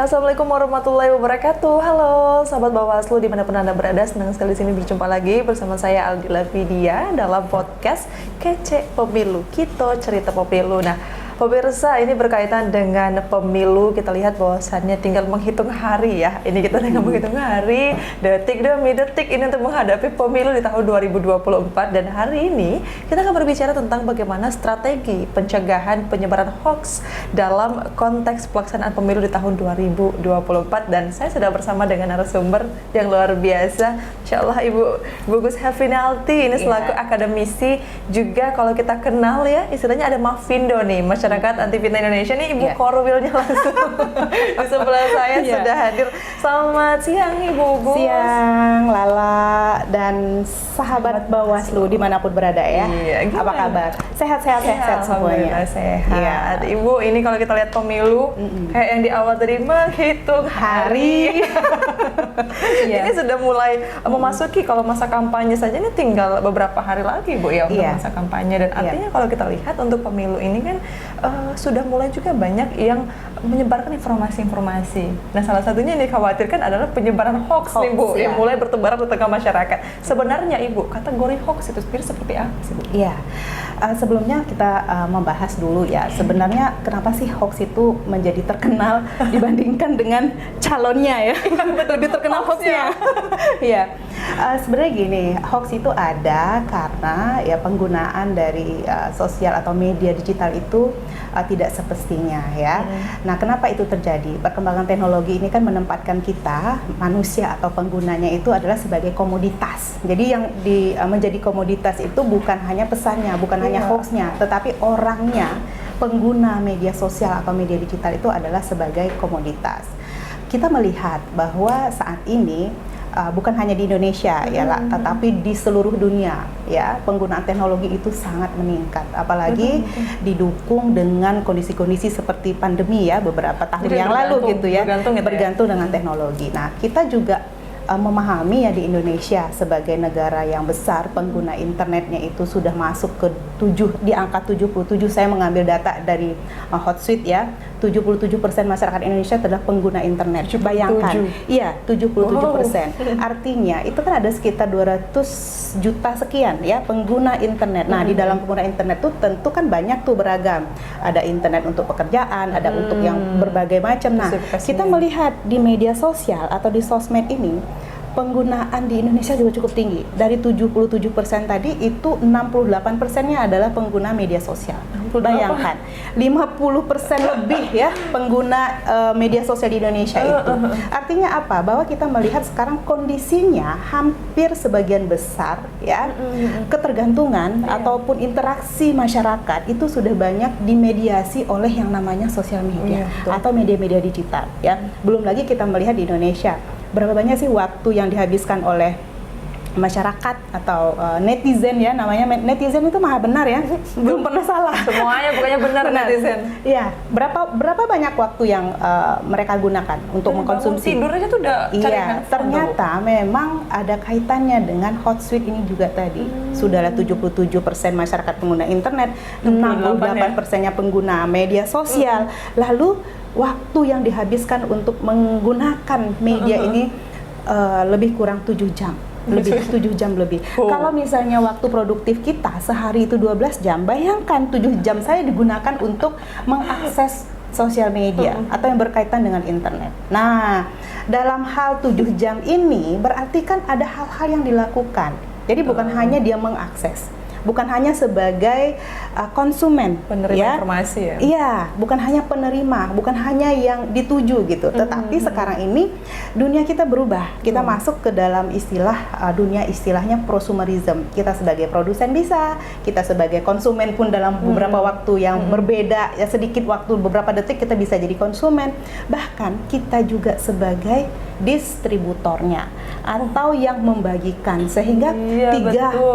Assalamualaikum warahmatullahi wabarakatuh. Halo sahabat Bawaslu dimanapun Anda berada, senang sekali sini berjumpa lagi bersama saya Aldila Vidya dalam podcast Kece Pemilu, Kito Cerita Pemilu. Nah, pemirsa, ini berkaitan dengan pemilu. Kita lihat bahwasannya tinggal menghitung hari ya. Ini kita tinggal menghitung hari, detik demi detik ini untuk menghadapi pemilu di tahun 2024. Dan hari ini kita akan berbicara tentang bagaimana strategi pencegahan penyebaran hoax dalam konteks pelaksanaan pemilu di tahun 2024. Dan saya sudah bersama dengan narasumber yang luar biasa. Insya Allah Ibu Gugus Hefinalti ini selaku akademisi. Juga kalau kita kenal ya, istilahnya ada Mafindo nih, Masyarakat Anti Fitnah Indonesia nih, Ibu Korwilnya langsung di sebelah saya sudah hadir. Selamat siang Ibu Gus. Siang Lala dan sahabat Bawaslu dimanapun berada ya. Iya, apa kabar? Sehat semuanya. Sehat. Iya. Ibu, ini kalau kita lihat pemilu kayak yang di awal tadi menghitung hari. Ini sudah mulai memasuki, kalau masa kampanye saja ini tinggal beberapa hari lagi Bu ya untuk masa kampanye. Dan artinya kalau kita lihat untuk pemilu ini kan sudah mulai juga banyak yang menyebarkan informasi-informasi. Nah, salah satunya yang dikhawatirkan adalah penyebaran hoax nih Bu, yang mulai bertebaran di tengah masyarakat. Sebenarnya Ibu, kategori hoax itu sendiri seperti apa sih Bu? Iya, sebelumnya kita membahas dulu ya, sebenarnya kenapa sih hoax itu menjadi terkenal dibandingkan dengan calonnya ya, lebih terkenal hoaxnya. Iya, sebenarnya gini, hoax itu ada karena ya penggunaan dari sosial atau media digital itu tidak semestinya ya. Nah, kenapa itu terjadi? Perkembangan teknologi ini kan menempatkan kita manusia atau penggunanya itu adalah sebagai komoditas. Jadi yang menjadi komoditas itu bukan hanya pesannya, bukan hanya hoaxnya, tetapi orangnya, pengguna media sosial atau media digital itu adalah sebagai komoditas. Kita melihat bahwa saat ini bukan hanya di Indonesia ya, tetapi di seluruh dunia ya penggunaan teknologi itu sangat meningkat, apalagi didukung dengan kondisi-kondisi seperti pandemi ya beberapa tahun yang lalu gitu ya, bergantung dengan teknologi. Nah, kita juga memahami ya di Indonesia sebagai negara yang besar pengguna internetnya itu sudah masuk ke di angka 77. Saya mengambil data dari Hotsuite ya, 77% masyarakat Indonesia adalah pengguna internet. Bayangkan, iya 77%. Artinya itu kan ada sekitar 200 juta sekian ya pengguna internet. Nah, di dalam pengguna internet tuh tentu kan banyak tuh beragam. Ada internet untuk pekerjaan, ada untuk yang berbagai macam. Nah, kita melihat di media sosial atau di sosmed ini penggunaan di Indonesia juga cukup tinggi. Dari 77% tadi itu 68%-nya adalah pengguna media sosial. Bayangkan, 50% lebih ya pengguna media sosial di Indonesia itu. Artinya apa? Bahwa kita melihat sekarang kondisinya hampir sebagian besar ya ketergantungan ataupun interaksi masyarakat itu sudah banyak dimediasi oleh yang namanya sosial media atau media-media digital ya. Belum lagi kita melihat di Indonesia berapa banyak sih waktu yang dihabiskan oleh masyarakat atau netizen ya, namanya netizen itu maha benar ya, belum pernah salah. Semuanya pokoknya benar netizen. Iya, berapa banyak waktu yang mereka gunakan untuk mengkonsumsi. Tidur aja tuh udah cari handphone. Ternyata memang ada kaitannya dengan Hotsuite ini juga tadi. Sudahlah 77% masyarakat pengguna internet, 68%-nya pengguna media sosial. Lalu waktu yang dihabiskan untuk menggunakan media ini lebih kurang 7 jam. Lebih 7 jam lebih. Kalau misalnya waktu produktif kita sehari itu 12 jam, bayangkan 7 jam saya digunakan untuk mengakses sosial media atau yang berkaitan dengan internet. Nah, dalam hal 7 jam ini berarti kan ada hal-hal yang dilakukan. Jadi bukan hanya dia mengakses, bukan hanya sebagai konsumen, penerima informasi ya. Iya, bukan hanya penerima, bukan hanya yang dituju gitu. Tetapi sekarang ini dunia kita berubah. Kita masuk ke dalam dunia istilahnya prosumerism. Kita sebagai produsen bisa, kita sebagai konsumen pun dalam beberapa waktu yang berbeda, ya sedikit waktu beberapa detik kita bisa jadi konsumen. Bahkan kita juga sebagai distributornya atau yang membagikan, sehingga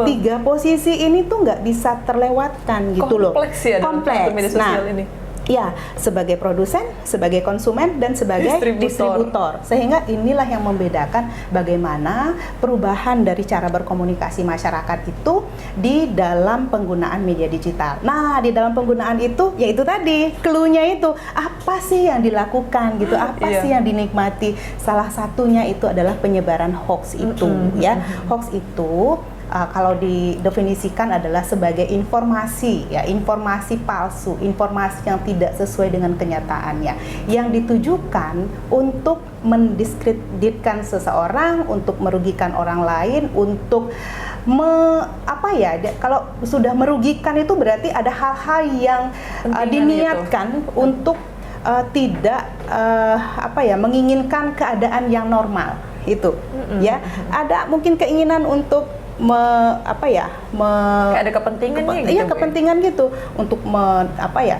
tiga posisi ini tuh nggak bisa terlewatkan gitu loh. Kompleks ya, kompleks. Media sosial ini. Ya, sebagai produsen, sebagai konsumen, dan sebagai distributor. Sehingga inilah yang membedakan bagaimana perubahan dari cara berkomunikasi masyarakat itu di dalam penggunaan media digital. Nah, di dalam penggunaan itu, yaitu tadi, clue-nya itu, apa sih yang dilakukan gitu, apa sih yang dinikmati. Salah satunya itu adalah penyebaran hoax itu, ya. Hoax itu kalau didefinisikan adalah sebagai informasi, ya, informasi palsu, informasi yang tidak sesuai dengan kenyataannya, yang ditujukan untuk mendiskreditkan seseorang, untuk merugikan orang lain, untuk kalau sudah merugikan itu berarti ada hal-hal yang diniatkan untuk tidak menginginkan keadaan yang normal itu, ya. Ada mungkin keinginan untuk kayak ada kepentingannya gitu. Iya, kepentingan gitu untuk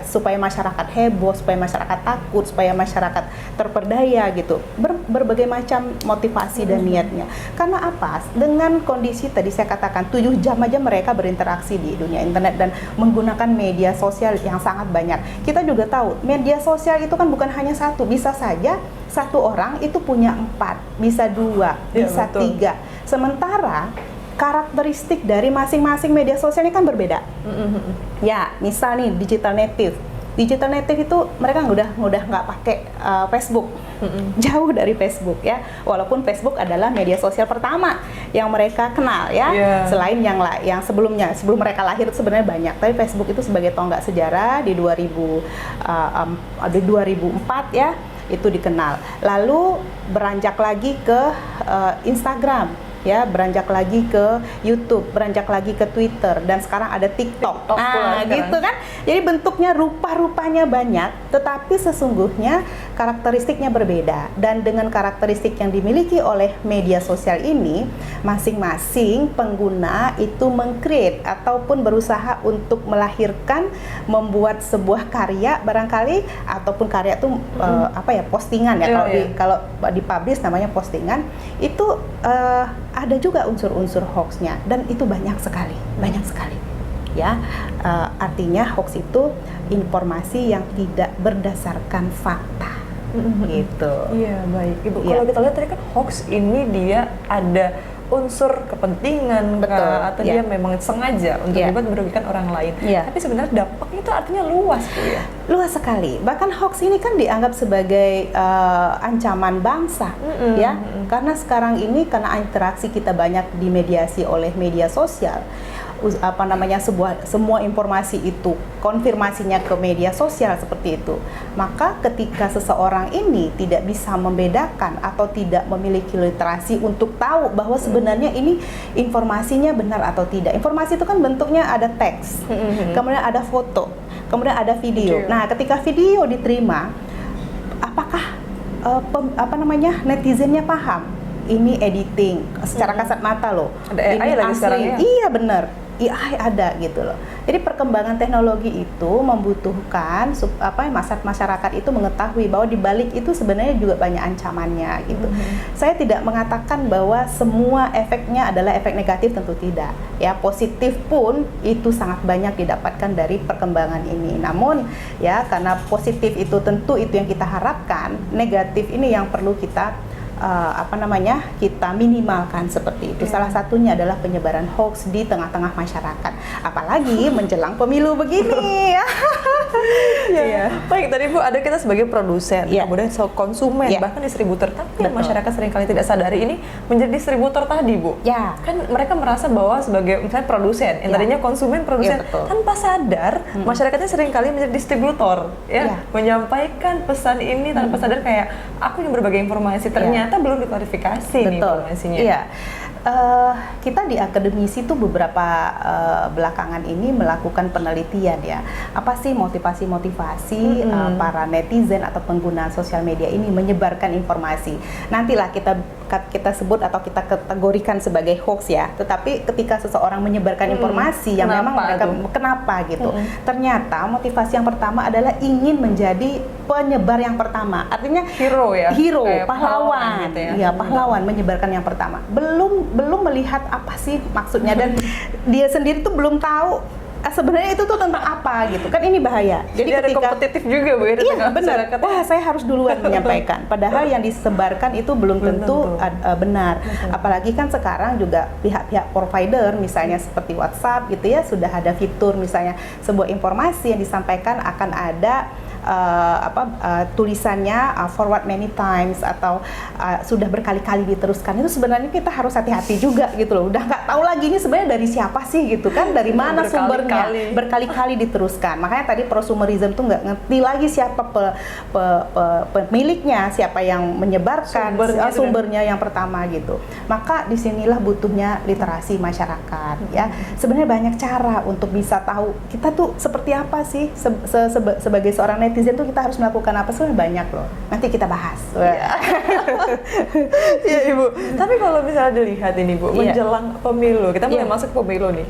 supaya masyarakat heboh, supaya masyarakat takut, supaya masyarakat terperdaya gitu. Berbagai macam motivasi dan niatnya. Karena apa? Dengan kondisi tadi saya katakan 7 jam aja mereka berinteraksi di dunia internet dan menggunakan media sosial yang sangat banyak. Kita juga tahu media sosial itu kan bukan hanya satu, bisa saja satu orang itu punya 4, bisa 2, bisa 3. Sementara karakteristik dari masing-masing media sosial ini kan berbeda. Ya, misal nih digital native. Digital native itu mereka udah nggak pakai Facebook, jauh dari Facebook, ya. Walaupun Facebook adalah media sosial pertama yang mereka kenal, ya. Selain yang sebelumnya, sebelum mereka lahir sebenarnya banyak. Tapi Facebook itu sebagai tonggak sejarah di 2004, ya, itu dikenal. Lalu beranjak lagi ke Instagram, ya, beranjak lagi ke YouTube, beranjak lagi ke Twitter, dan sekarang ada TikTok. Gitu kan. Jadi bentuknya, rupa-rupanya banyak, tetapi sesungguhnya karakteristiknya berbeda. Dan dengan karakteristik yang dimiliki oleh media sosial ini, masing-masing pengguna itu meng-create ataupun berusaha untuk melahirkan, membuat sebuah karya barangkali, ataupun karya itu postingan, ya. Kalau dipublish namanya postingan, itu ada juga unsur-unsur hoaxnya, dan itu banyak sekali, ya. Artinya hoax itu informasi yang tidak berdasarkan fakta, gitu. Iya, baik Ibu. Kalau kita lihat tadi kan hoax ini dia ada unsur kepentingan, atau dia memang sengaja untuk dibuat merugikan orang lain. Tapi sebenarnya dampaknya itu artinya luas, Bu, ya. Luas sekali. Bahkan hoax ini kan dianggap sebagai ancaman bangsa, ya. Karena sekarang ini, karena interaksi kita banyak dimediasi oleh media sosial, semua informasi itu konfirmasinya ke media sosial seperti itu. Maka ketika seseorang ini tidak bisa membedakan atau tidak memiliki literasi untuk tahu bahwa sebenarnya ini informasinya benar atau tidak. Informasi itu kan bentuknya ada teks, kemudian ada foto, kemudian ada video. Nah, ketika video diterima, apakah netizennya paham ini editing secara kasat mata loh? Ada AI lagi sekarang, ya? Iya, benar. AI ada gitu loh. Jadi perkembangan teknologi itu membutuhkan masyarakat itu mengetahui bahwa di balik itu sebenarnya juga banyak ancamannya gitu. Saya tidak mengatakan bahwa semua efeknya adalah efek negatif, tentu tidak. Ya, positif pun itu sangat banyak didapatkan dari perkembangan ini. Namun ya, karena positif itu tentu itu yang kita harapkan, negatif ini yang perlu kita kita minimalkan seperti itu. Salah satunya adalah penyebaran hoax di tengah-tengah masyarakat, apalagi menjelang pemilu begini. Baik, tadi Bu, ada kita sebagai produsen, kemudian konsumen, bahkan distributor, tapi masyarakat seringkali tidak sadari ini menjadi distributor tadi, Bu. Kan mereka merasa bahwa sebagai misalnya produsen, yang tadinya konsumen, produsen, tanpa sadar masyarakatnya seringkali menjadi distributor, menyampaikan pesan ini tanpa sadar, kayak aku yang berbagai informasi, ternyata belum diklarifikasi nih informasinya. Kita di akademisi itu beberapa belakangan ini melakukan penelitian, ya. Apa sih motivasi-motivasi para netizen atau pengguna sosial media ini menyebarkan informasi? Nantilah kita sebut atau kita kategorikan sebagai hoax, ya. Tetapi ketika seseorang menyebarkan informasi yang memang mereka kenapa gitu? Ternyata motivasi yang pertama adalah ingin menjadi penyebar yang pertama. Artinya hero, pahlawan. Gitu, ya. Pahlawan menyebarkan yang pertama. Belum melihat apa sih maksudnya, dan dia sendiri tuh belum tahu sebenarnya itu tuh tentang apa gitu kan, ini bahaya. Jadi ada kompetitif juga Bu ya di iya tengah benar, masyarakat. wah saya harus duluan menyampaikan, padahal yang disebarkan itu belum tentu benar. Apalagi kan sekarang juga pihak-pihak provider misalnya seperti WhatsApp gitu ya, sudah ada fitur misalnya sebuah informasi yang disampaikan akan ada tulisannya forward many times atau sudah berkali-kali diteruskan. Itu sebenarnya kita harus hati-hati juga gitu loh. Udah nggak tahu lagi ini sebenarnya dari siapa sih gitu kan, dari mana sumbernya, berkali-kali diteruskan. Makanya tadi prosumerism tuh nggak ngerti lagi siapa pemiliknya, siapa yang menyebarkan sumbernya yang pertama gitu. Maka disinilah butuhnya literasi masyarakat ya. Sebenarnya banyak cara untuk bisa tahu kita tuh seperti apa sih sebagai seorang netizen tuh kita harus melakukan apa, sebenarnya banyak loh. Nanti kita bahas. Iya Ibu. Tapi kalau misalnya dilihat ini Bu, menjelang pemilu, kita mulai masuk pemilu nih.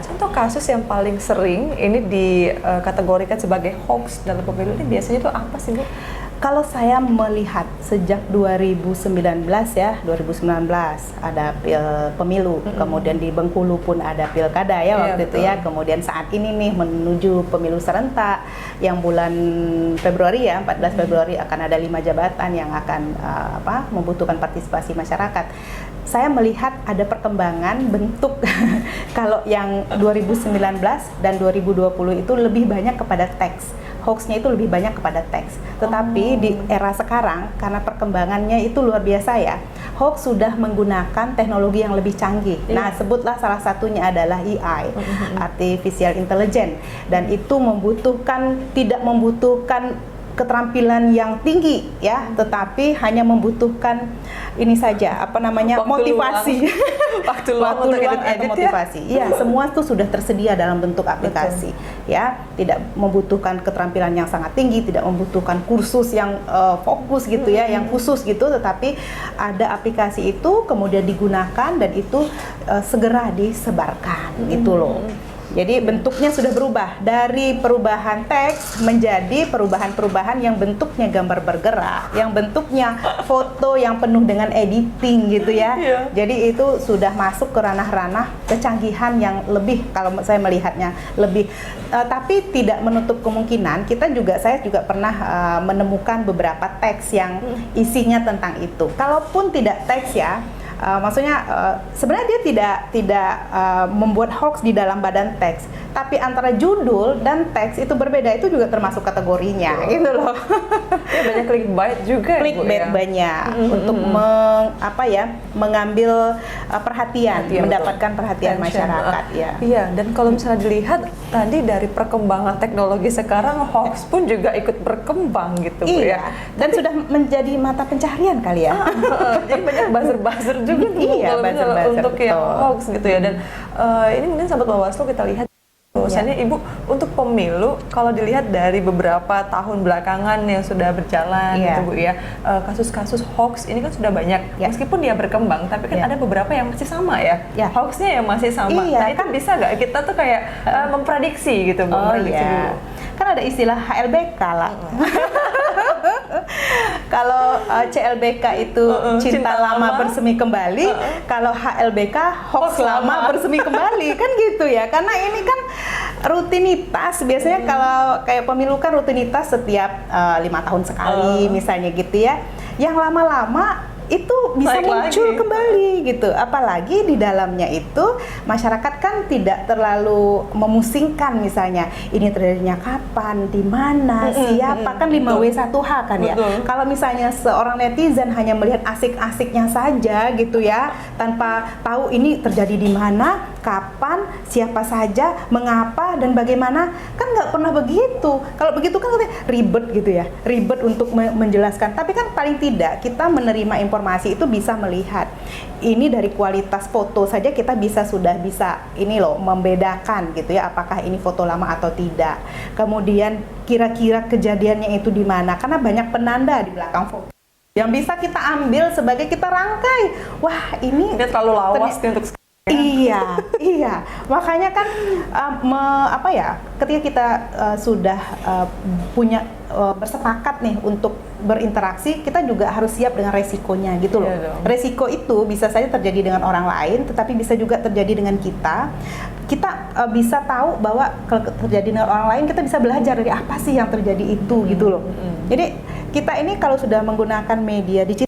Contoh kasus yang paling sering ini dikategorikan sebagai hoax dalam pemilu ini biasanya itu apa sih Bu? Kalau saya melihat sejak 2019 ya, 2019 ada pemilu, kemudian di Bengkulu pun ada pilkada ya waktu itu ya, kemudian saat ini nih menuju pemilu serentak yang bulan Februari ya, 14 Februari akan ada 5 jabatan yang akan membutuhkan partisipasi masyarakat. Saya melihat ada perkembangan bentuk kalau yang 2019 dan 2020 itu lebih banyak kepada teks. Hoaxnya itu lebih banyak kepada teks. Tetapi di era sekarang karena perkembangannya itu luar biasa ya, hoax sudah menggunakan teknologi yang lebih canggih. Nah, sebutlah salah satunya adalah AI, Artificial Intelligence, dan itu tidak membutuhkan keterampilan yang tinggi ya, tetapi hanya membutuhkan ini saja motivasi, waktu luang atau motivasi. Iya, semua itu sudah tersedia dalam bentuk aplikasi. Ya, tidak membutuhkan keterampilan yang sangat tinggi, tidak membutuhkan kursus yang fokus gitu ya, yang khusus gitu, tetapi ada aplikasi itu kemudian digunakan dan itu segera disebarkan gitu loh. Jadi bentuknya sudah berubah dari perubahan teks menjadi perubahan-perubahan yang bentuknya gambar bergerak, yang bentuknya foto yang penuh dengan editing gitu ya. Jadi itu sudah masuk ke ranah-ranah kecanggihan yang lebih, kalau saya melihatnya lebih. Tapi tidak menutup kemungkinan saya juga pernah menemukan beberapa teks yang isinya tentang itu. Kalaupun tidak teks ya, maksudnya sebenarnya dia tidak membuat hoax di dalam badan teks, tapi antara judul dan teks itu berbeda, itu juga termasuk kategorinya gitu loh. Ya, banyak clickbait juga. Clickbait banyak untuk mengambil perhatian, mendapatkan perhatian masyarakat ya. Iya, dan kalau misalnya dilihat tadi dari perkembangan teknologi sekarang, hoax pun juga ikut berkembang gitu Bu ya. Dan sudah menjadi mata pencaharian kali ya. Jadi banyak buzzer-buzzer juga untuk yang hoax gitu ya. Dan ini mungkin sahabat Bawaslu kita lihat bahwasannya Ibu untuk pemilu, kalau dilihat dari beberapa tahun belakangan yang sudah berjalan gitu Bu ya, kasus-kasus hoax ini kan sudah banyak. Meskipun dia berkembang, tapi kan ada beberapa yang masih sama ya. Hoaxnya yang masih sama. Nah itu bisa nggak kita tuh kayak memprediksi gitu Bu? Kan ada istilah HLBK lah. Kalau CLBK itu cinta lama bersemi kembali, kalau HLBK hoax lama bersemi kembali, kan gitu ya. Karena ini kan rutinitas, biasanya kalau kayak pemilu kan rutinitas setiap 5 tahun sekali misalnya gitu ya. Yang lama-lama itu bisa muncul kembali gitu, apalagi di dalamnya itu masyarakat kan tidak terlalu memusingkan misalnya ini terjadinya kapan, di mana, siapa, kan 5W1H kan ya. Kalau misalnya seorang netizen hanya melihat asik-asiknya saja gitu ya, tanpa tahu ini terjadi di mana, kapan, siapa saja, mengapa dan bagaimana, kan nggak pernah begitu. Kalau begitu kan ribet gitu ya, ribet untuk menjelaskan. Tapi kan paling tidak kita menerima informasi itu bisa melihat ini dari kualitas foto saja, kita sudah bisa ini loh membedakan gitu ya, apakah ini foto lama atau tidak. Kemudian kira-kira kejadiannya itu di mana, karena banyak penanda di belakang foto yang bisa kita ambil sebagai kita rangkai. Wah, ini dia terlalu lawas untuk Iya, makanya kan ketika kita sudah punya bersepakat nih untuk berinteraksi, kita juga harus siap dengan resikonya gitu loh. Iya dong. Resiko itu bisa saja terjadi dengan orang lain, tetapi bisa juga terjadi dengan kita. Kita bisa tahu bahwa kalau terjadi dengan orang lain, kita bisa belajar dari apa sih yang terjadi itu gitu loh. Jadi kita ini kalau sudah menggunakan media digital,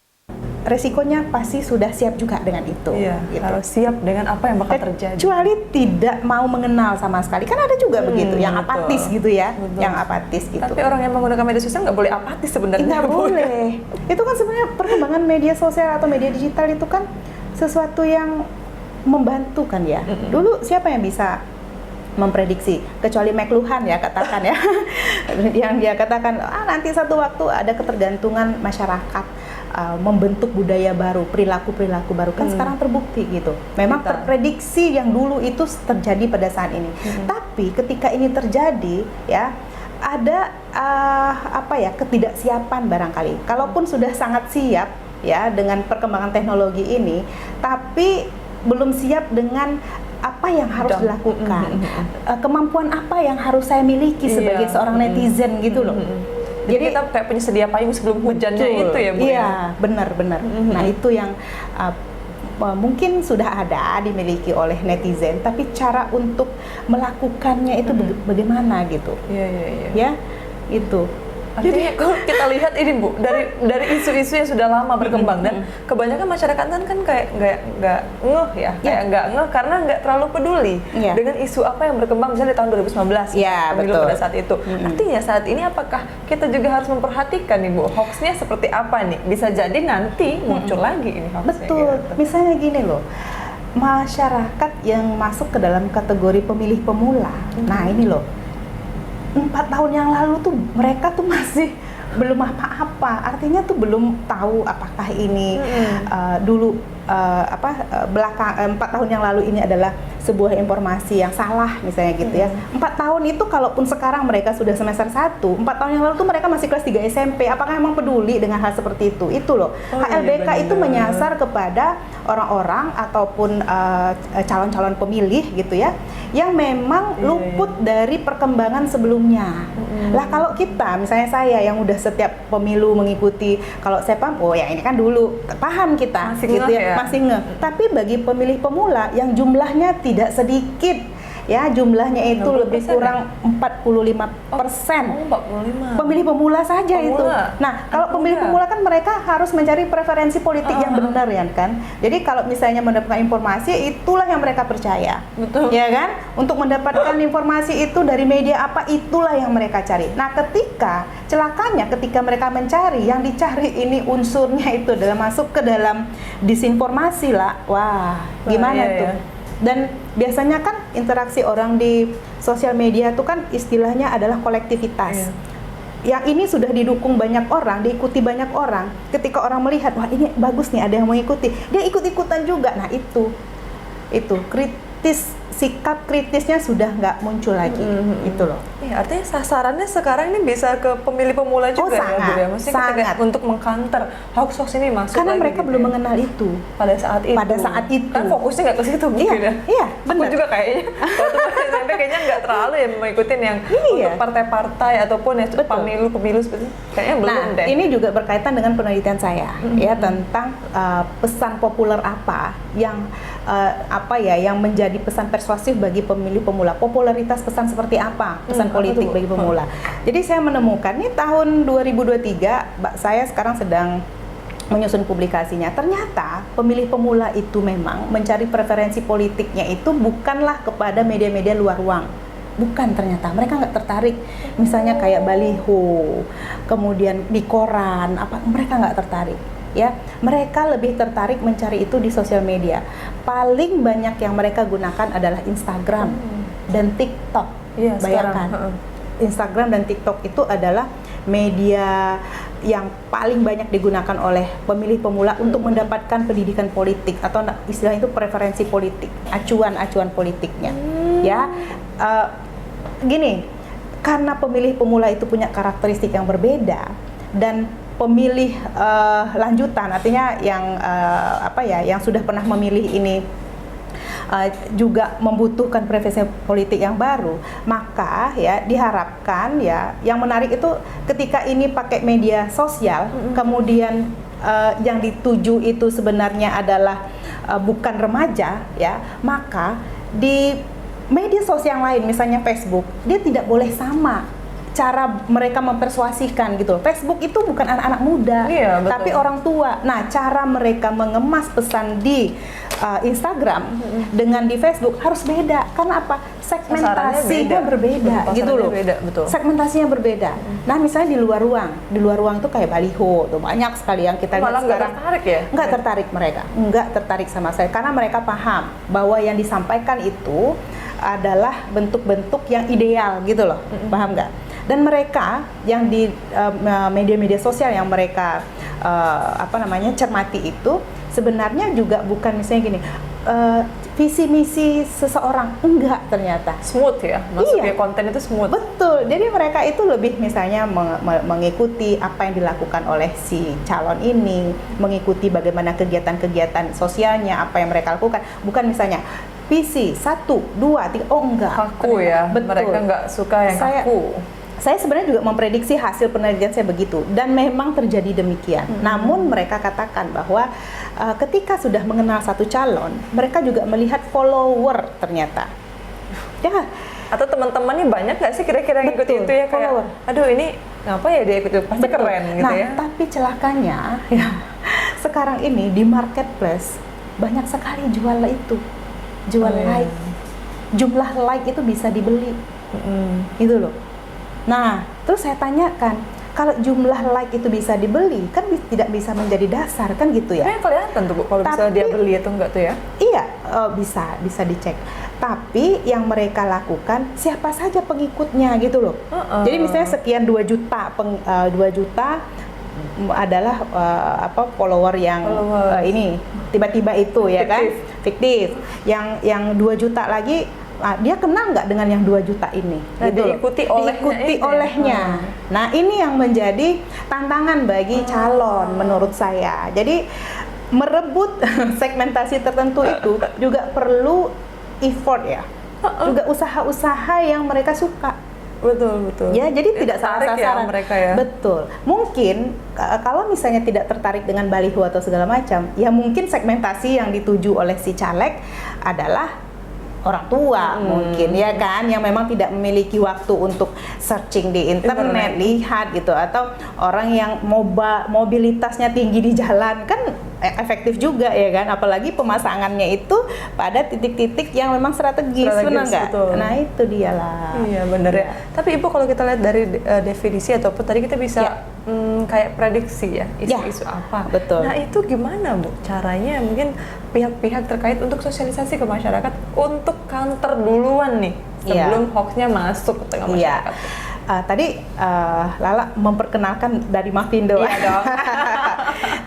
resikonya pasti sudah siap juga dengan itu. Iya, gitu. harus siap dengan apa yang bakal terjadi. Kecuali tidak mau mengenal sama sekali, kan ada juga begitu, yang betul. apatis gitu ya, Betul. yang apatis gitu. Tapi orang yang menggunakan media sosial nggak boleh apatis sebenarnya. Nggak boleh. Itu kan sebenarnya perkembangan media sosial atau media digital itu kan sesuatu yang membantu kan ya. Dulu siapa yang bisa memprediksi, kecuali McLuhan ya katakan ya, yang dia katakan nanti satu waktu ada ketergantungan masyarakat membentuk budaya baru, perilaku baru, kan sekarang terbukti gitu. Memang terprediksi yang dulu itu terjadi pada saat ini. Tapi ketika ini terjadi ya, ada ketidaksiapan barangkali. Kalaupun sudah sangat siap ya dengan perkembangan teknologi ini, tapi belum siap dengan apa yang harus dilakukan, kemampuan apa yang harus saya miliki sebagai seorang netizen gitu loh. Jadi kita kayak punya sedia payung sebelum hujannya itu ya Bu? Iya, benar. Nah itu yang mungkin sudah ada dimiliki oleh netizen, tapi cara untuk melakukannya itu bagaimana gitu? Iya. Ya, itu. Artinya kalau kita lihat ini Bu, dari isu-isu yang sudah lama berkembang dan kebanyakan masyarakat kan kayak nggak ngeh ya, kayak nggak ngeh karena nggak terlalu peduli dengan isu apa yang berkembang misalnya di tahun 2019 pemilu pada saat itu. Artinya saat ini apakah kita juga harus memperhatikan nih Bu, hoaxnya seperti apa nih? Bisa jadi nanti muncul lagi ini hoaxnya. Betul. Gitu. Misalnya gini loh, masyarakat yang masuk ke dalam kategori pemilih pemula, nah ini loh. 4 tahun yang lalu tuh mereka tuh masih belum apa-apa, artinya tuh belum tahu apakah ini dulu 4 tahun yang lalu ini adalah sebuah informasi yang salah misalnya gitu ya. 4 tahun itu kalaupun sekarang mereka sudah semester 1, 4 tahun yang lalu tuh mereka masih kelas 3 SMP, apakah emang peduli dengan hal seperti itu? Itu loh. HLBK itu menyasar kepada orang-orang ataupun calon-calon pemilih gitu ya, yang memang luput dari perkembangan sebelumnya. Lah kalau kita, misalnya saya yang udah setiap pemilu mengikuti, kalau saya paham, oh ya ini kan dulu paham kita masih gitu ya, masih ngeh. Tapi bagi pemilih pemula yang jumlahnya tidak sedikit ya, jumlahnya itu lebih kurang 45%. 45. Pemilih pemula saja itu. Nah, kalau pemilih pemula kan mereka harus mencari preferensi politik yang benar ya kan. Jadi kalau misalnya mendapatkan informasi, itulah yang mereka percaya. Betul. Ya kan? Untuk mendapatkan informasi itu dari media apa, itulah yang mereka cari. Nah, celakanya ketika mereka mencari, yang dicari ini unsurnya itu adalah masuk ke dalam disinformasi lah. Wah, gimana tuh? Dan biasanya kan interaksi orang di sosial media itu kan istilahnya adalah kolektivitas. Yang ini sudah didukung banyak orang, diikuti banyak orang. Ketika orang melihat, wah ini bagus nih, ada yang mengikuti, dia ikut-ikutan juga. Nah itu sikap kritisnya sudah nggak muncul lagi, itu loh. Iya, artinya sasarannya sekarang ini bisa ke pemilih pemula juga sangat, ya, maksudnya untuk mengcounter hoax ini masuk. Karena lagi mereka gitu belum mengenal itu pada saat itu. Kan fokusnya nggak ke situ mungkin ya. Iya, benar. Aku juga kayaknya waktu masih SMP kayaknya nggak terlalu ya mengikuti yang untuk partai-partai ataupun ya pemilu seperti itu. Kayaknya belum deh. Ini juga berkaitan dengan penelitian saya ya tentang pesan populer apa yang yang menjadi pesan persuasif bagi pemilih pemula. Popularitas pesan seperti apa? Pesan politik bagi pemula. Jadi saya menemukan nih tahun 2023, saya sekarang sedang menyusun publikasinya. Ternyata pemilih pemula itu memang mencari preferensi politiknya itu bukanlah kepada media-media luar ruang. Bukan, ternyata mereka nggak tertarik. Misalnya kayak baliho, kemudian di koran, mereka nggak tertarik. Ya, mereka lebih tertarik mencari itu di sosial media. Paling banyak yang mereka gunakan adalah Instagram dan TikTok. Iya, bayangkan, Instagram dan TikTok itu adalah media yang paling banyak digunakan oleh pemilih pemula untuk mendapatkan pendidikan politik atau istilahnya itu preferensi politik, acuan politiknya. Ya, gini, karena pemilih pemula itu punya karakteristik yang berbeda dan pemilih lanjutan, artinya yang yang sudah pernah memilih ini juga membutuhkan privasi politik yang baru, maka ya diharapkan ya yang menarik itu ketika ini pakai media sosial, kemudian yang dituju itu sebenarnya adalah bukan remaja ya, maka di media sosial yang lain misalnya Facebook, dia tidak boleh sama cara mereka mempersuasikan gitu. Facebook itu bukan anak-anak muda, iya, tapi orang tua. Nah, cara mereka mengemas pesan di Instagram dengan di Facebook harus beda. Karena apa? Segmentasinya berbeda gitu loh. Beda, betul. Segmentasinya berbeda. Nah, misalnya di luar ruang tuh kayak baliho tuh banyak sekali yang kita lihat sekarang. Tertarik ya? Nggak tertarik mereka, nggak tertarik sama saya karena mereka paham bahwa yang disampaikan itu adalah bentuk-bentuk yang ideal gitu loh, paham nggak? Dan mereka yang di media-media sosial yang mereka cermati itu sebenarnya juga bukan misalnya gini, visi misi seseorang, enggak ternyata. Smooth ya, masuknya konten itu smooth. Betul, jadi mereka itu lebih misalnya mengikuti apa yang dilakukan oleh si calon ini, mengikuti bagaimana kegiatan-kegiatan sosialnya, apa yang mereka lakukan, bukan misalnya visi 1, 2, 3, oh enggak. Kaku ya, betul. Mereka enggak suka yang kaku. Saya sebenarnya juga memprediksi hasil penelitian saya begitu dan memang terjadi demikian. Namun mereka katakan bahwa ketika sudah mengenal satu calon, mereka juga melihat follower ternyata. Ya. Atau teman-temannya banyak nggak sih kira-kira yang ikut itu ya, kayak follower. Aduh ini ngapa ya dia ikut itu, pasti keren gitu ya. Tapi celakanya ya sekarang ini di marketplace banyak sekali jual like. Jumlah like itu bisa dibeli. Gitu loh. Nah, terus saya tanyakan, kalau jumlah like itu bisa dibeli, kan tidak bisa menjadi dasar, kan gitu ya? Kayaknya kelihatan tuh Bu, kalau bisa dia beli atau enggak tuh ya? Iya, bisa dicek. Tapi yang mereka lakukan, siapa saja pengikutnya gitu loh. Jadi misalnya sekian 2 juta adalah follower yang ini tiba-tiba itu ya kan? Fiktif. Yang 2 juta lagi, dia kenal nggak dengan yang 2 juta ini? Nah, gitu. Diikuti olehnya. Nah, ini yang menjadi tantangan bagi calon menurut saya. Jadi merebut segmentasi tertentu itu juga perlu effort ya. Juga usaha-usaha yang mereka suka. Betul. Ya, jadi tidak salah sasaran ya mereka ya. Betul. Mungkin kalau misalnya tidak tertarik dengan baliho atau segala macam, ya mungkin segmentasi yang dituju oleh si caleg adalah orang tua mungkin ya kan, yang memang tidak memiliki waktu untuk searching di internet, lihat gitu, atau orang yang mobilitasnya tinggi di jalan kan efektif juga ya kan, apalagi pemasangannya itu pada titik-titik yang memang strategis benar nggak? Nah itu dialah. Iya benar ya. Tapi Ibu kalau kita lihat dari definisi ataupun tadi kita bisa kayak prediksi ya isu-isu apa. Betul. Nah itu gimana Bu caranya, mungkin pihak-pihak terkait untuk sosialisasi ke masyarakat untuk counter duluan nih sebelum hoaxnya masuk ke tengah masyarakat. Tadi Lala memperkenalkan dari Mafindo. Iya dong.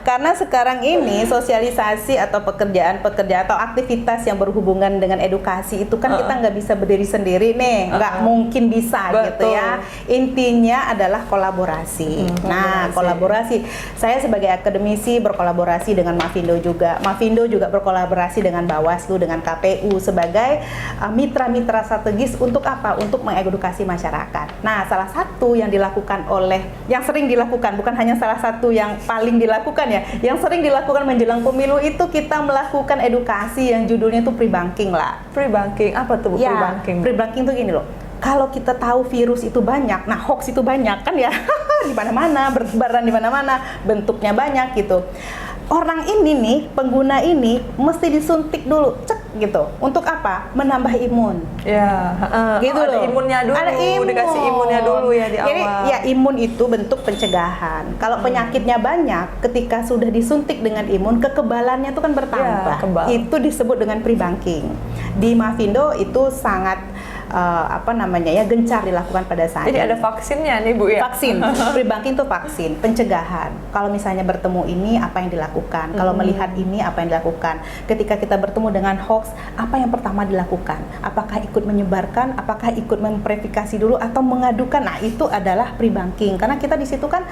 Karena sekarang ini sosialisasi atau pekerjaan atau aktivitas yang berhubungan dengan edukasi itu kan kita nggak bisa berdiri sendiri nih, nggak mungkin bisa. Betul. Gitu ya. Intinya adalah kolaborasi. Kolaborasi. Saya sebagai akademisi berkolaborasi dengan Mafindo juga. Mafindo juga berkolaborasi dengan Bawaslu, dengan KPU sebagai mitra-mitra strategis untuk apa? Untuk mengedukasi masyarakat. Nah, salah satu yang sering dilakukan, bukan hanya salah satu yang paling dilakukan ya, yang sering dilakukan menjelang pemilu itu kita melakukan edukasi yang judulnya tuh pre-banking lah. Pre-banking, apa tuh Bu? Pre-banking? Pre-banking tuh gini loh, kalau kita tahu virus itu banyak, nah hoax itu banyak kan ya, di mana-mana, bertebaran di mana-mana, bentuknya banyak gitu. Orang ini nih, pengguna ini mesti disuntik dulu, cek gitu. Untuk apa? Menambah imun. Ya, gitu loh. Ada imunnya dulu. Ada imun. Dikasih imunnya dulu ya di awal. Jadi ya imun itu bentuk pencegahan. Kalau penyakitnya banyak, ketika sudah disuntik dengan imun, kekebalannya itu kan bertambah. Ya, itu disebut dengan pre-banking. Di Mafindo itu sangat gencar dilakukan pada saat Jadi ini. ada vaksinnya nih Bu ya? Vaksin, pre-banking itu vaksin, pencegahan. Kalau misalnya bertemu ini, apa yang dilakukan? Kalau melihat ini, apa yang dilakukan? Ketika kita bertemu dengan hoax, apa yang pertama dilakukan? Apakah ikut menyebarkan? Apakah ikut memverifikasi dulu? Atau mengadukan? Nah, itu adalah pre-banking. Karena kita di situ kan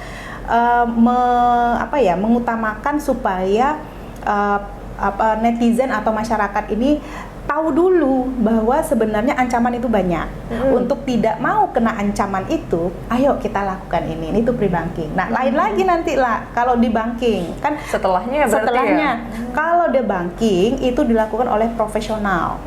mengutamakan supaya netizen atau masyarakat ini tahu dulu bahwa sebenarnya ancaman itu banyak. Untuk tidak mau kena ancaman itu, ayo kita lakukan ini. Itu pre-banking. Nah, lain lagi nanti lah kalau di banking kan Setelahnya berarti setelahnya ya? kalau di banking itu dilakukan oleh profesional.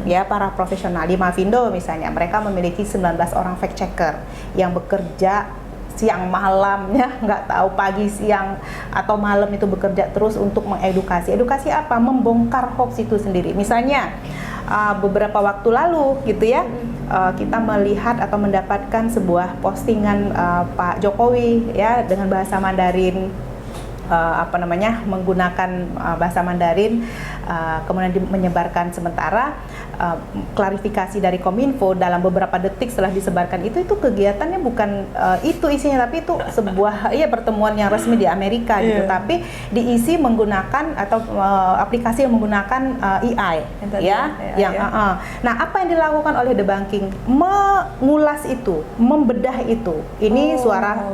Ya, para profesional di Mavindo misalnya, mereka memiliki 19 orang fact checker yang bekerja siang malam ya, nggak tahu pagi siang atau malam itu bekerja terus untuk mengedukasi. Edukasi apa? Membongkar hoax itu sendiri. Misalnya beberapa waktu lalu gitu ya, kita melihat atau mendapatkan sebuah postingan Pak Jokowi ya dengan bahasa Mandarin, menggunakan bahasa Mandarin, kemudian menyebarkan sementara. Klarifikasi dari Kominfo dalam beberapa detik setelah disebarkan itu kegiatannya bukan itu isinya, tapi itu sebuah pertemuan yang resmi di Amerika gitu, tapi diisi menggunakan atau aplikasi yang menggunakan AI Nah, apa yang dilakukan oleh The Banking? Mengulas itu, membedah itu. Ini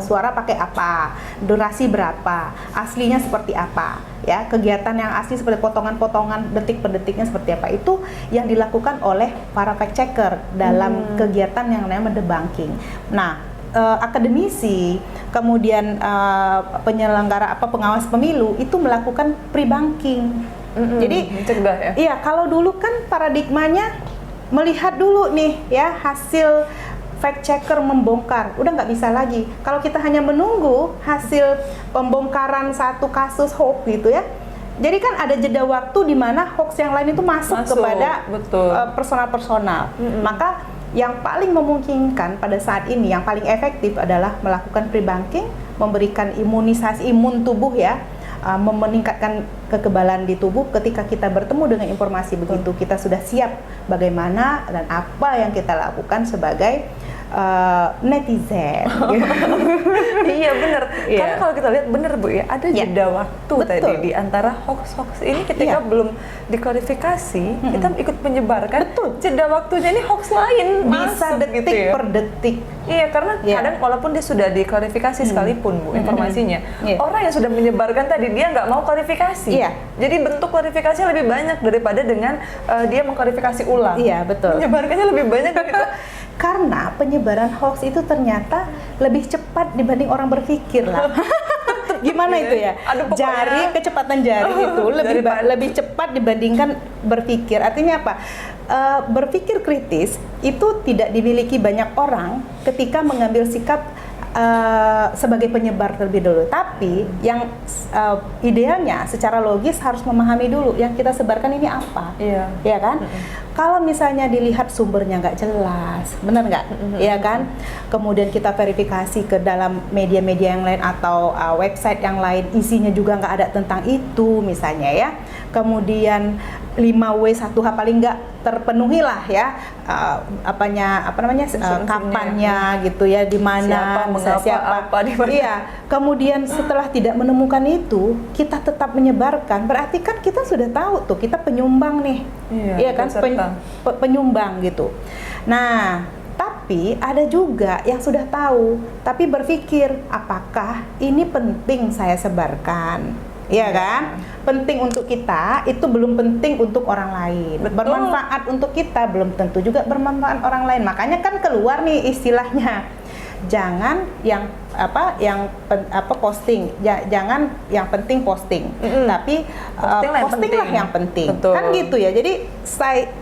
suara pakai apa, durasi berapa, aslinya seperti apa. Ya, kegiatan yang asli seperti potongan-potongan detik per detiknya seperti apa, itu yang dilakukan oleh para fact checker dalam kegiatan yang namanya The Banking. Nah, akademisi, kemudian penyelenggara pengawas pemilu itu melakukan pre-banking. Jadi mencegah ya. Iya, kalau dulu kan paradigmanya melihat dulu nih ya hasil fact checker membongkar, udah nggak bisa lagi. Kalau kita hanya menunggu hasil pembongkaran satu kasus hoax gitu ya, jadi kan ada jeda waktu di mana hoax yang lain itu masuk kepada personal-personal. Maka yang paling memungkinkan pada saat ini, yang paling efektif adalah melakukan pre-banking, memberikan imunisasi imun tubuh ya, meningkatkan kekebalan di tubuh. Ketika kita bertemu dengan informasi begitu, kita sudah siap bagaimana dan apa yang kita lakukan sebagai netizen. Iya benar. Karena kalau kita lihat benar Bu ya, ada jeda waktu tadi di antara hoax-hoax ini ketika belum diklarifikasi, kita ikut menyebarkan. Jeda waktunya ini hoax lain bisa detik gitu ya. per detik. Iya, karena kadang walaupun dia sudah diklarifikasi sekalipun Bu informasinya, orang yang sudah menyebarkan tadi dia nggak mau klarifikasi. Jadi bentuk klarifikasinya lebih banyak daripada dengan dia mengklarifikasi ulang. Iya, betul. Menyebarkannya lebih banyak gitu. Karena penyebaran hoax itu ternyata lebih cepat dibanding orang berpikir lah. Gimana itu ya? Kecepatan jari itu lebih cepat dibandingkan berpikir. Artinya apa? Berpikir kritis itu tidak dimiliki banyak orang ketika mengambil sikap sebagai penyebar terlebih dulu. Tapi yang idealnya secara logis harus memahami dulu yang kita sebarkan ini apa. Iya kan? Kalau misalnya dilihat sumbernya nggak jelas, benar nggak? Iya kan? Kemudian kita verifikasi ke dalam media-media yang lain atau website yang lain, isinya juga nggak ada tentang itu misalnya ya. Kemudian 5W1H paling nggak terpenuhi lah ya, kapannya gitu ya, di mana siapa. Iya. Kemudian setelah tidak menemukan itu, kita tetap menyebarkan, berarti kan kita sudah tahu tuh kita penyumbang nih. Iya kan? Penyumbang gitu. Nah, tapi ada juga yang sudah tahu tapi berpikir apakah ini penting saya sebarkan. Iya kan? Penting untuk kita, itu belum penting untuk orang lain. Bermanfaat untuk kita, belum tentu juga bermanfaat orang lain. Makanya kan keluar nih istilahnya, jangan posting, jangan yang penting posting, tapi postinglah yang penting. Kan gitu ya. Jadi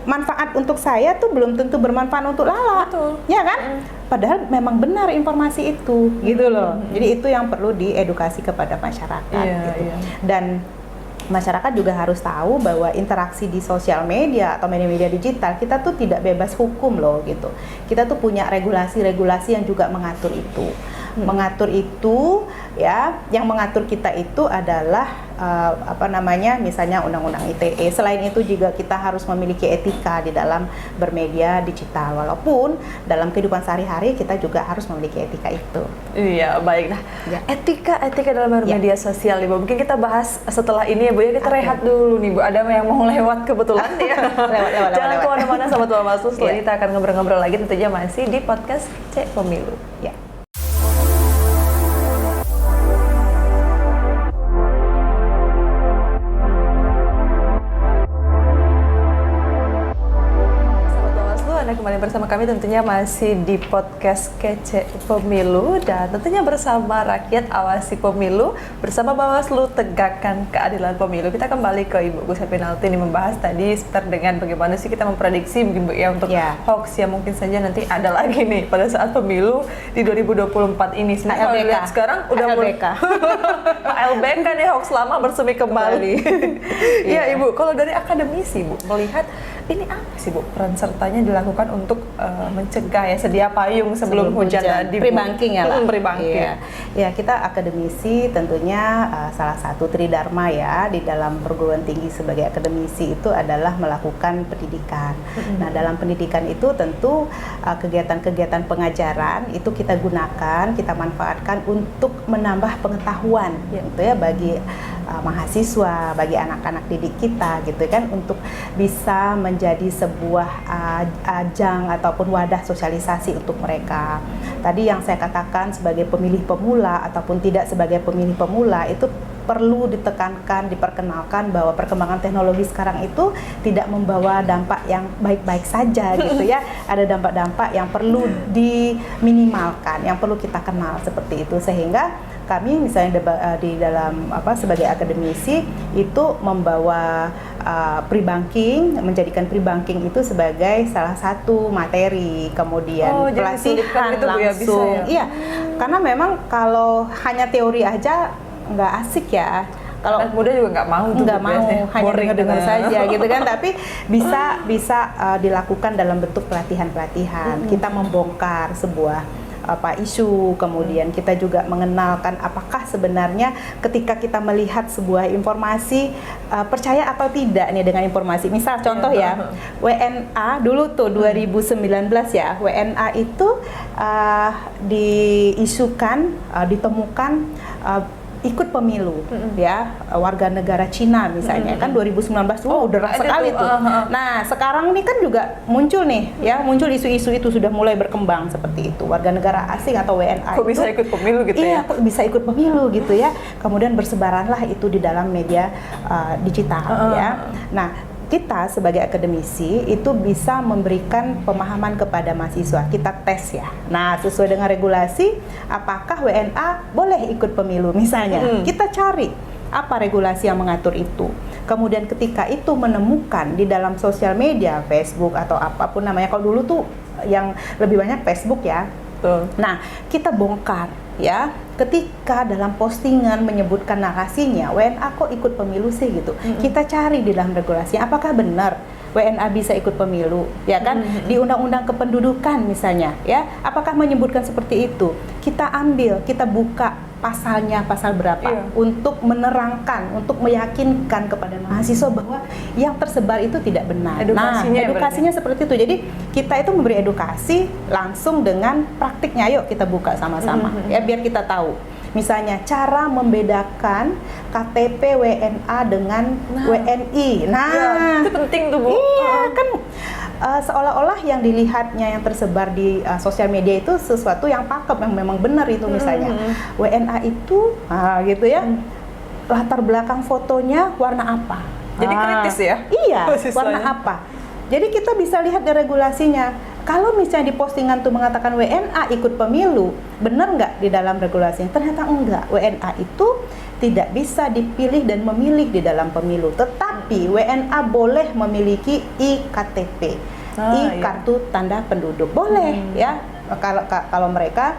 manfaat untuk saya tuh belum tentu bermanfaat untuk Lala. Ya kan? Padahal memang benar informasi itu, gitu loh. Jadi itu yang perlu diedukasi kepada masyarakat gitu. Dan masyarakat juga harus tahu bahwa interaksi di sosial media atau media-media digital, kita tuh tidak bebas hukum loh gitu. Kita tuh punya regulasi-regulasi yang juga mengatur itu. Mengatur itu ya, yang mengatur kita itu adalah misalnya Undang-Undang ITE. Selain itu juga kita harus memiliki etika di dalam bermedia digital, walaupun dalam kehidupan sehari-hari kita juga harus memiliki etika itu. Iya, baik. Nah, etika dalam bermedia sosial Ibu. Mungkin kita bahas setelah ini ya Bu ya. Kita rehat dulu nih Bu. Ada yang mau lewat kebetulan ya. Jangan kemana-mana Sobat Bawaslu. Setelah kita akan ngobrol-ngobrol lagi tentunya masih di podcast Kece Pemilu. kembali bersama kami tentunya masih di podcast Kece Pemilu dan tentunya bersama rakyat awasi pemilu bersama Bawaslu tegakkan keadilan pemilu. Kita kembali ke Ibu Gus Hepinalti ini membahas tadi seputar dengan bagaimana sih kita memprediksi mungkin Bu ya untuk hoax yang mungkin saja nanti ada lagi nih pada saat pemilu di 2024 ini. Kalau lihat sekarang udah LBK. LBK nih hoax lama bersemi kembali. Iya Ibu, kalau dari akademisi Bu melihat ini apa sih Bu peran sertanya dilakukan untuk mencegah ya sedia payung sebelum hujan tadi? Pre-banking ya lah. Pre-banking. Ya kita akademisi tentunya salah satu tridharma ya di dalam perguruan tinggi sebagai akademisi itu adalah melakukan pendidikan. Nah dalam pendidikan itu tentu kegiatan-kegiatan pengajaran itu kita gunakan, kita manfaatkan untuk menambah pengetahuan gitu ya bagi mahasiswa, bagi anak-anak didik kita gitu kan untuk bisa menjadi sebuah ajang ataupun wadah sosialisasi untuk mereka. Tadi yang saya katakan sebagai pemilih pemula ataupun tidak sebagai pemilih pemula itu perlu ditekankan, diperkenalkan bahwa perkembangan teknologi sekarang itu tidak membawa dampak yang baik-baik saja gitu ya. Ada dampak-dampak yang perlu diminimalkan, yang perlu kita kenal seperti itu sehingga kami misalnya di dalam sebagai akademisi itu membawa pre-banking, menjadikan pre-banking itu sebagai salah satu materi, kemudian pelatihan langsung. Iya, karena memang kalau hanya teori aja nggak asik ya. Kalau muda juga nggak mau hanya dengar saja gitu kan, tapi bisa dilakukan dalam bentuk pelatihan-pelatihan. Kita membongkar sebuah isu, kemudian kita juga mengenalkan apakah sebenarnya ketika kita melihat sebuah informasi percaya atau tidak nih dengan informasi. Misal contoh ya, WNA dulu tuh 2019 ya, WNA itu diisukan, ditemukan ikut pemilu ya warga negara Cina misalnya kan 2019 deras sekali tuh. Nah sekarang ini kan juga muncul nih ya, muncul isu-isu itu sudah mulai berkembang seperti itu, warga negara asing atau WNA kok bisa ikut pemilu gitu ya? Iya, kok bisa ikut pemilu gitu ya. Kemudian bersebaranlah itu di dalam media digital ya. Nah kita sebagai akademisi itu bisa memberikan pemahaman kepada mahasiswa, kita tes ya. Nah sesuai dengan regulasi, apakah WNA boleh ikut pemilu misalnya, kita cari apa regulasi yang mengatur itu. Kemudian ketika itu menemukan di dalam sosial media, Facebook atau apapun namanya, kalau dulu tuh yang lebih banyak Facebook ya. Nah kita bongkar ya, ketika dalam postingan menyebutkan narasinya WNA kok ikut pemilu sih gitu. Kita cari di dalam regulasi apakah benar WNA bisa ikut pemilu ya kan, di undang-undang kependudukan misalnya ya, apakah menyebutkan seperti itu. Kita ambil, kita buka pasalnya, pasal berapa untuk menerangkan, untuk meyakinkan kepada mahasiswa bahwa yang tersebar itu tidak benar. Edukasinya seperti itu. Jadi kita itu memberi edukasi langsung dengan praktiknya. Ayo kita buka sama-sama ya biar kita tahu. Misalnya cara membedakan KTP WNA dengan WNI. Nah, itu penting tuh Bu. Iya kan. Seolah-olah yang dilihatnya yang tersebar di sosial media itu sesuatu yang pakem, yang memang benar itu misalnya WNA itu gitu ya, latar belakang fotonya warna apa, jadi kritis ya. Iya, warna apa, jadi kita bisa lihat di regulasinya. Kalau misalnya di postingan tuh mengatakan WNA ikut pemilu, benar nggak di dalam regulasinya? Ternyata enggak, WNA itu tidak bisa dipilih dan memilih di dalam pemilu, tetapi WNA boleh memiliki iKTP, kartu tanda penduduk, boleh ya. Kalau mereka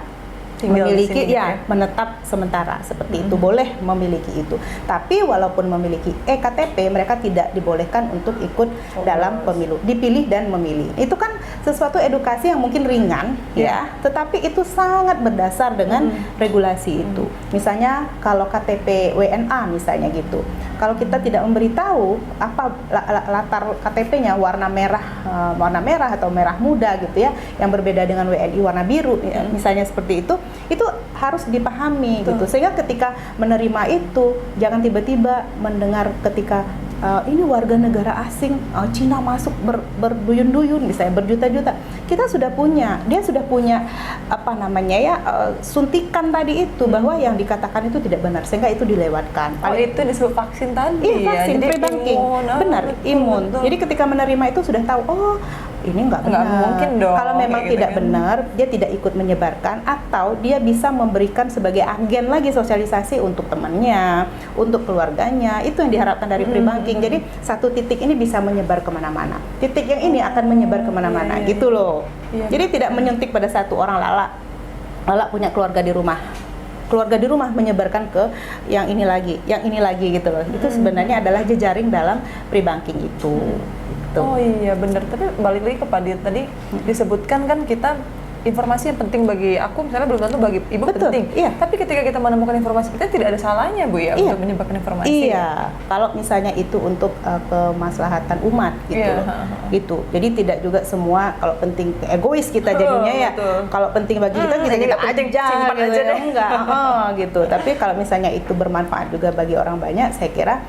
memiliki menetap sementara seperti itu, boleh memiliki itu. Tapi walaupun memiliki eKTP, mereka tidak dibolehkan untuk ikut dalam pemilu, dipilih dan memilih. Itu kan sesuatu edukasi yang mungkin ringan ya, tetapi itu sangat berdasar dengan regulasi itu. Misalnya kalau KTP WNA misalnya gitu, kalau kita tidak memberitahu apa latar KTP-nya warna merah atau merah muda gitu ya, yang berbeda dengan WNI warna biru misalnya seperti itu harus dipahami gitu, sehingga ketika menerima itu jangan tiba-tiba mendengar ketika ini warga negara asing Cina masuk berduyun-duyun misalnya berjuta-juta. Dia sudah punya suntikan tadi itu bahwa yang dikatakan itu tidak benar, sehingga itu dilewatkan. Itu disebut vaksin tadi. Iya, vaksin pre-banking. Benar, imun. Jadi ketika menerima itu sudah tahu, ini nggak benar. Nggak mungkin dong, Kalau memang kayak gitu tidak kan. benar, dia tidak ikut menyebarkan, atau dia bisa memberikan sebagai agen lagi sosialisasi untuk temannya, untuk keluarganya. Itu yang diharapkan dari pre-banking. Jadi satu titik ini bisa menyebar kemana-mana. Titik yang ini akan menyebar kemana-mana, iya, gitu loh. Iya. Jadi tidak menyuntik pada satu orang. Lala punya keluarga di rumah. Keluarga di rumah menyebarkan ke yang ini lagi gitu loh. Itu sebenarnya adalah jejaring dalam pre-banking itu. Gitu. Oh iya benar, tapi balik lagi ke Pak Dit, tadi disebutkan kan kita informasi yang penting bagi aku misalnya belum tentu bagi ibu Betul, penting. iya. Tapi ketika kita menemukan informasi kita tidak ada salahnya Bu ya Iya. untuk menyebarkan informasi. Iya, kalau misalnya itu untuk kemaslahatan umat gitu. Iya. Gitu. Jadi tidak juga semua kalau penting egois kita jadinya ya. Betul. Kalau penting bagi kita bisa ini kita aja, penjara simpan gitu aja ya. deh. Enggak, gitu. Tapi kalau misalnya itu bermanfaat juga bagi orang banyak, saya kira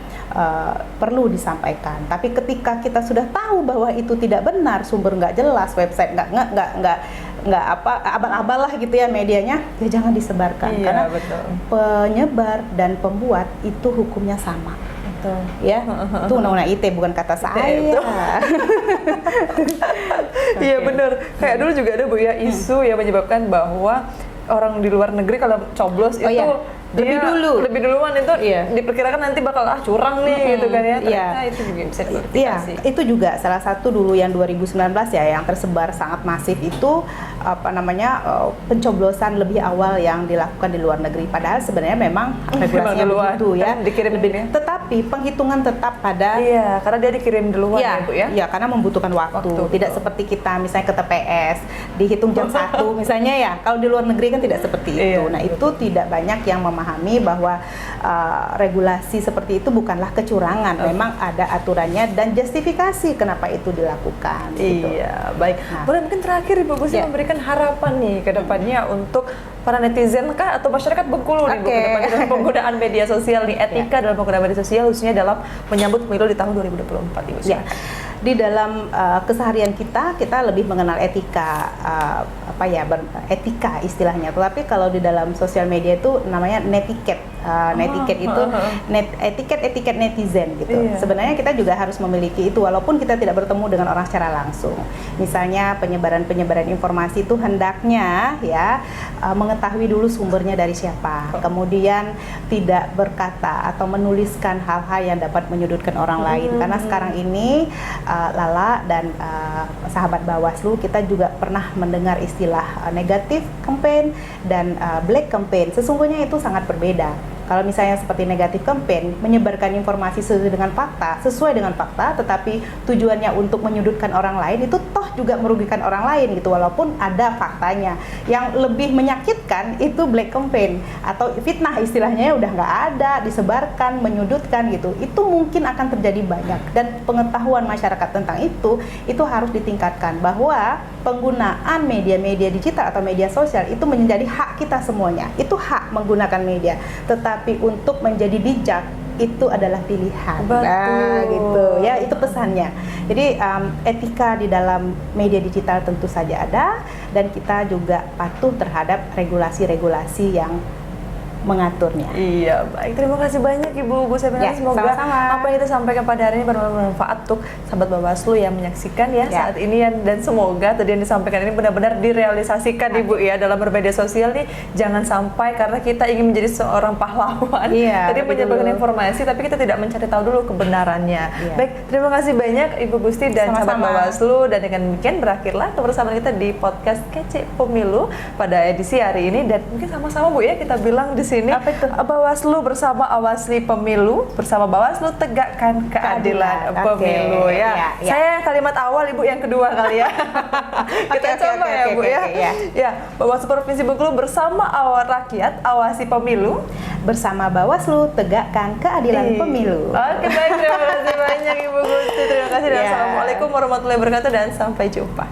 perlu disampaikan. Tapi ketika kita sudah tahu bahwa itu tidak benar, sumber nggak jelas, website nggak abal-abal lah gitu ya medianya, ya jangan disebarkan. Iya, Karena betul. penyebar dan pembuat itu hukumnya sama. Betul. Ya, itu undang-undang ITE bukan kata saya. betul. Iya benar. Kayak dulu juga ada Bu ya isu yang menyebabkan bahwa orang di luar negeri kalau coblos itu iya. lebih duluan itu Iya. diperkirakan nanti bakal curang nih gitu kan ya. Iya. Ternyata itu juga bisa Iya, diverifikasi. itu juga salah satu dulu yang 2019 ya yang tersebar sangat masif itu pencoblosan lebih awal yang dilakukan di luar negeri. Padahal sebenarnya memang regulasinya duluan. begitu ya. Dikirim lebih. ya. Tetapi penghitungan tetap pada Iya, karena dia dikirim duluan ya, Bu ya. Iya, karena membutuhkan waktu. Tidak betul. seperti kita misalnya ke TPS dihitung jam 1 misalnya ya. Kalau di luar negeri kan tidak seperti itu. Iya, Nah, itu tidak banyak yang memahami bahwa regulasi seperti itu bukanlah kecurangan. Memang ada aturannya dan justifikasi kenapa itu dilakukan. gitu. Iya, baik. Nah. Boleh mungkin terakhir Ibu Gusti Ya. memberikan harapan nih ke depannya untuk para netizen kah atau masyarakat Bengkulu nih Bu, Oke. ke depannya dalam penggunaan media sosial nih, etika dalam penggunaan media sosial khususnya dalam menyambut pemilu di tahun 2024 Ibu. Ya, di dalam keseharian kita lebih mengenal etika, etika istilahnya. Tetapi kalau di dalam sosial media itu namanya netiquette. Netiquette itu etiket netizen gitu. Iya. Sebenarnya kita juga harus memiliki itu walaupun kita tidak bertemu dengan orang secara langsung. Misalnya penyebaran informasi itu hendaknya ya mengetahui dulu sumbernya dari siapa. Kemudian tidak berkata atau menuliskan hal-hal yang dapat menyudutkan orang lain. Karena sekarang ini Lala dan sahabat Bawaslu kita juga pernah mendengar istilah negatif campaign dan black campaign. Sesungguhnya itu sangat berbeda. Kalau misalnya seperti negatif campaign, menyebarkan informasi sesuai dengan fakta, tetapi tujuannya untuk menyudutkan orang lain, itu toh juga merugikan orang lain gitu, walaupun ada faktanya. Yang lebih menyakitkan itu black campaign atau fitnah istilahnya udah nggak ada, disebarkan, menyudutkan gitu. Itu mungkin akan terjadi banyak dan pengetahuan masyarakat tentang itu harus ditingkatkan bahwa penggunaan media-media digital atau media sosial itu menjadi hak kita semuanya. Itu hak menggunakan media. Tetapi untuk menjadi bijak itu adalah pilihan. Betul. Nah, gitu ya, itu pesannya. Jadi etika di dalam media digital tentu saja ada dan kita juga patuh terhadap regulasi-regulasi yang mengaturnya. Iya, baik. Terima kasih banyak Ibu Sepinari. Ya, Semoga sama-sama. apa yang kita sampaikan pada hari ini bermanfaat untuk sahabat Bawaslu yang menyaksikan ya saat ini dan semoga tadi yang disampaikan ini benar-benar direalisasikan Ibu ya dalam bermedia sosial nih. Jangan sampai karena kita ingin menjadi seorang pahlawan tadi menyebarkan informasi tapi kita tidak mencari tahu dulu kebenarannya. Baik, terima kasih banyak Ibu Gusti dan sahabat Bawaslu, dan dengan demikian berakhirlah kebersamaan kita di podcast Kece Pemilu pada edisi hari ini, dan mungkin sama-sama Bu ya kita bilang di sini Apa itu? Bawaslu bersama awasi pemilu, bersama Bawaslu tegakkan keadilan pemilu ya. Saya kalimat awal, Ibu yang kedua kali ya. Kita coba ya Bu ya. Ya, Bawaslu Provinsi Bengkulu bersama rakyat awasi pemilu, bersama Bawaslu tegakkan keadilan pemilu. Oke, baik, terima kasih banyak Ibu Gusti. Terima kasih dan assalamualaikum warahmatullahi wabarakatuh dan sampai jumpa.